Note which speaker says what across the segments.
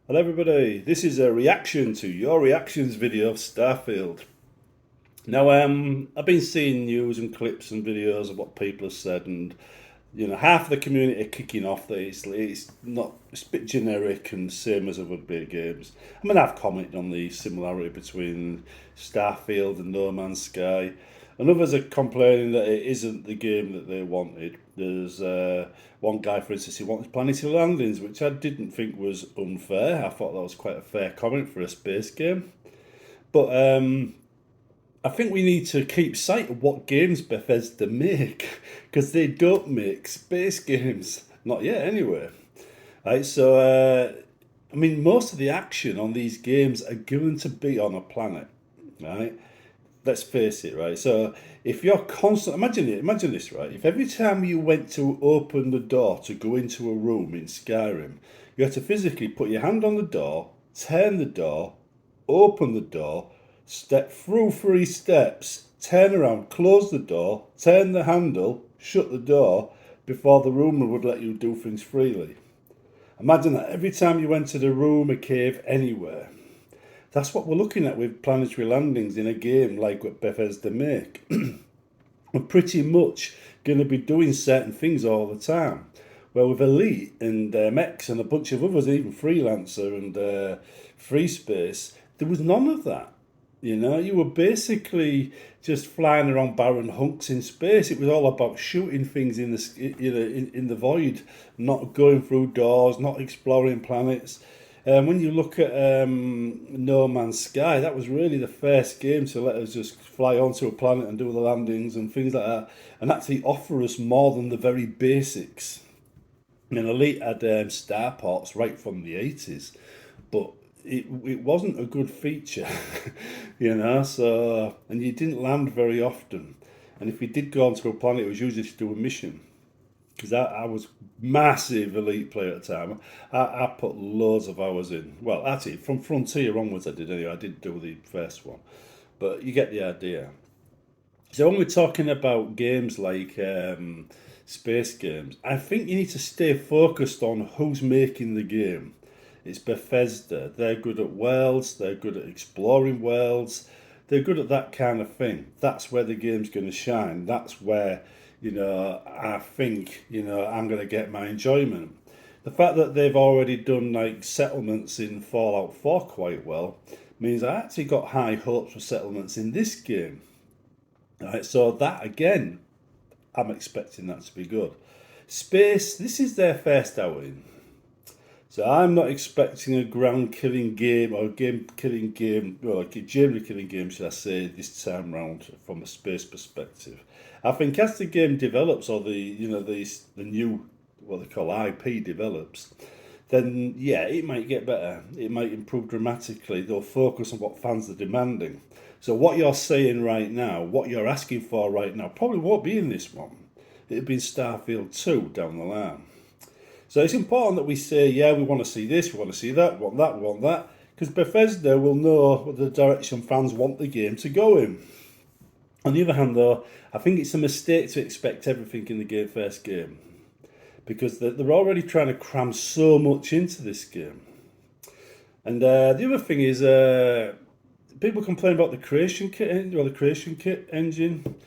Speaker 1: Hello everybody, this is a reaction to your reactions video of Starfield. Now, I've been seeing news and clips and videos of what people have said, and half of the community are kicking off that it's a bit generic and same as other big games. I mean, I've commented on the similarity between Starfield and No Man's Sky, and others are complaining that it isn't the game that they wanted. There's one guy, for instance, who wanted planetary landings, which I didn't think was unfair. I thought that was quite a fair comment for a space game. But I think we need to keep sight of what games Bethesda make, because they don't make space games. Not yet, anyway. Right, so I mean, most of the action on these games are going to be on a planet, right? Let's face it, right? So if you're constant, imagine this, right? If every time you went to open the door to go into a room in Skyrim, you had to physically put your hand on the door, turn the door, open the door, step through 3 steps, turn around, close the door, turn the handle, shut the door before the room would let you do things freely. Imagine that every time you went to the room, a cave, anywhere. That's what we're looking at with planetary landings in a game like what Bethesda make. We're pretty much going to be doing certain things all the time. Well, with Elite and X and a bunch of others, even Freelancer and Free Space, there was none of that. You were basically just flying around barren hunks in space. It was all about shooting things in the in the void, not going through doors, not exploring planets. When you look at No Man's Sky, that was really the first game to let us just fly onto a planet and do the landings and things like that, and actually offer us more than the very basics. And Elite had starports right from the 80s, but it wasn't a good feature, So, and you didn't land very often. And if you did go onto a planet, it was usually to do a mission, because I was massive Elite player at the time. I put loads of hours in. Well, actually, from Frontier onwards, I did anyway. I did do the first one, but you get the idea. So when we're talking about games like space games, I think you need to stay focused on who's making the game. It's Bethesda. They're good at worlds. They're good at exploring worlds. They're good at that kind of thing. That's where the game's going to shine. That's where, I think, I'm going to get my enjoyment. The fact that they've already done like settlements in Fallout 4 quite well means I actually got high hopes for settlements in this game. Right, so that again, I'm expecting that to be good. Space, this is their first outing. So I'm not expecting a ground killing game or a game killing game, well, like a generally killing game, should I say, this time round from a space perspective. I think as the game develops, or the new what they call IP develops, then yeah, it might get better. It might improve dramatically. They'll focus on what fans are demanding. So what you're saying right now, what you're asking for right now, probably won't be in this one. It'll be in Starfield 2 down the line. So it's important that we say, yeah, we want to see this, we want to see that, we want that, because Bethesda will know what the direction fans want the game to go in. On the other hand, though, I think it's a mistake to expect everything in the first game, because they're already trying to cram so much into this game. And the other thing is, people complain about the creation kit, or the creation kit engine,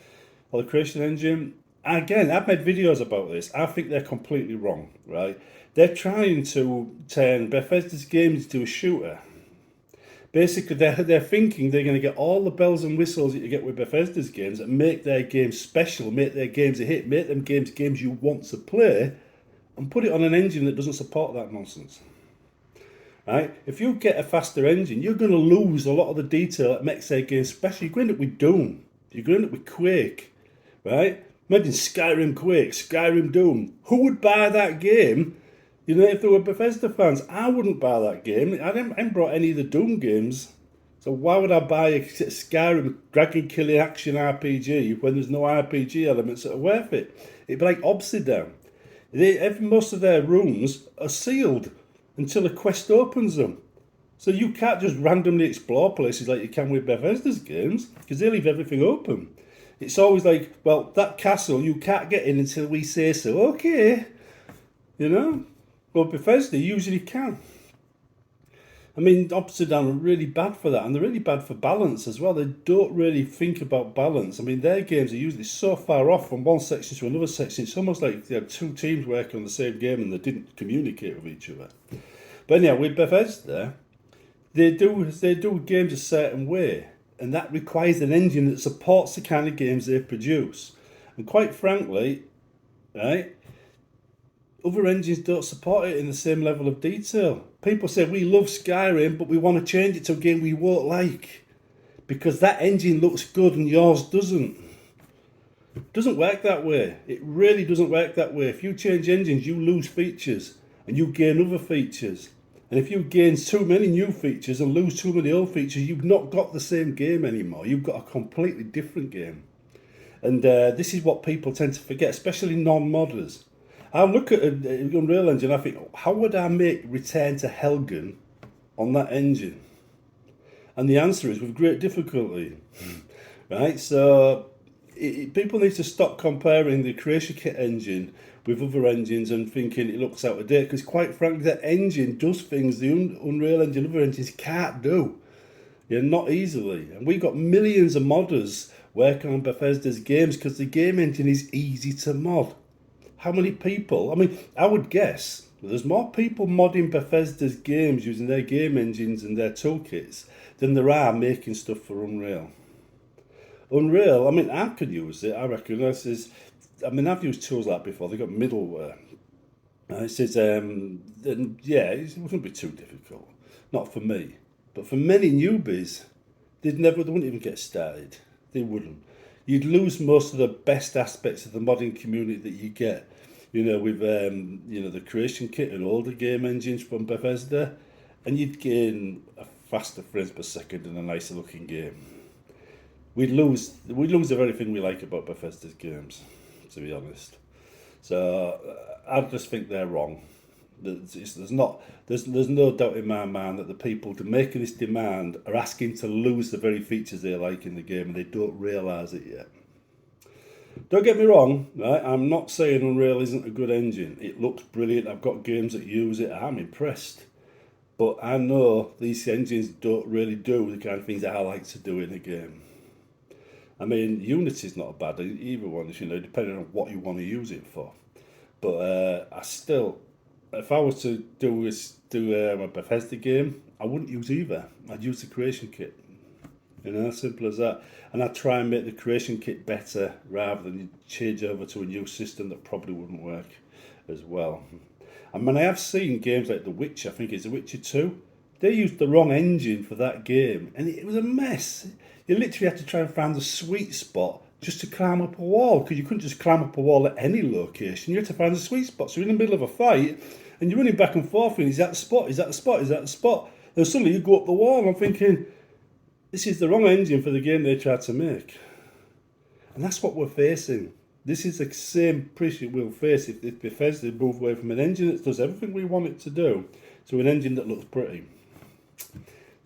Speaker 1: or the creation engine. Again, I've made videos about this. I think they're completely wrong, right? They're trying to turn Bethesda's games into a shooter. Basically, they're thinking they're going to get all the bells and whistles that you get with Bethesda's games and make their games special, make their games a hit, make them games you want to play, and put it on an engine that doesn't support that nonsense. Right? If you get a faster engine, you're going to lose a lot of the detail that makes their game special. You're going to end up with Doom. You're going to end up with Quake, right? Imagine Skyrim Quake, Skyrim Doom. Who would buy that game? If there were Bethesda fans, I wouldn't buy that game. I haven't brought any of the Doom games. So why would I buy a Skyrim dragon killing action RPG when there's no RPG elements that are worth it? It'd be like Obsidian. Most of their rooms are sealed until a quest opens them. So you can't just randomly explore places like you can with Bethesda's games, because they leave everything open. It's always like, well, that castle, you can't get in until we say so. Okay. Well, Bethesda usually can. I mean, Opposite Down are really bad for that, and they're really bad for balance as well. They don't really think about balance. I mean, their games are usually so far off from one section to another section. It's almost like they had two teams working on the same game and they didn't communicate with each other. But anyhow, with Bethesda, they do games a certain way, and that requires an engine that supports the kind of games they produce. And quite frankly, right, other engines don't support it in the same level of detail. People say we love Skyrim, but we want to change it to a game we won't like because that engine looks good and yours doesn't. It doesn't work that way. It really doesn't work that way. If you change engines, you lose features and you gain other features. And if you gain too many new features and lose too many old features, you've not got the same game anymore. You've got a completely different game. And this is what people tend to forget, especially non-modders. I look at an Unreal Engine, I think, how would I make Return to Helgen on that engine? And the answer is with great difficulty. Right? So people need to stop comparing the Creation Kit engine with other engines and thinking it looks out of date, because quite frankly, that engine does things the Unreal Engine other engines can't do. Yeah, not easily. And we've got millions of modders working on Bethesda's games because the game engine is easy to mod. How many people? I mean, I would guess there's more people modding Bethesda's games using their game engines and their toolkits than there are making stuff for Unreal. Unreal, I mean, I could use it. I reckon this is. I mean, I've used tools like that before. They've got middleware. And it says, yeah, it wouldn't be too difficult. Not for me. But for many newbies, they wouldn't even get started. They wouldn't. You'd lose most of the best aspects of the modding community that you get, with the Creation Kit and older game engines from Bethesda, and you'd gain a faster frames per second and a nicer looking game. We'd lose the very thing we like about Bethesda's games, to be honest. So I just think they're wrong. There's no doubt in my mind that the people making this demand are asking to lose the very features they like in the game, and they don't realise it yet. Don't get me wrong, right? I'm not saying Unreal isn't a good engine. It looks brilliant. I've got games that use it. I'm impressed. But I know these engines don't really do the kind of things that I like to do in a game. I mean, Unity's not bad either one, depending on what you want to use it for. But if I was to do a Bethesda game, I wouldn't use either. I'd use the Creation Kit. As simple as that. And I'd try and make the Creation Kit better rather than change over to a new system that probably wouldn't work as well. I mean, I have seen games like The Witcher, I think it's The Witcher 2. They used the wrong engine for that game, and it was a mess. You literally had to try and find the sweet spot just to climb up a wall, because you couldn't just climb up a wall at any location. You had to find the sweet spot. So you're in the middle of a fight, and you're running back and forth, and is that the spot? Is that the spot? Is that the spot? And suddenly you go up the wall, and I'm thinking, this is the wrong engine for the game they tried to make. And that's what we're facing. This is the same pressure we'll face if Bethesda move away from an engine that does everything we want it to do to an engine that looks pretty.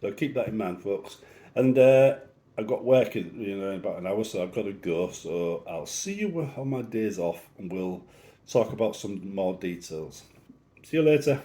Speaker 1: So keep that in mind, folks. And I've got work in about an hour, so I've got to go. So I'll see you on my days off, and we'll talk about some more details. See you later.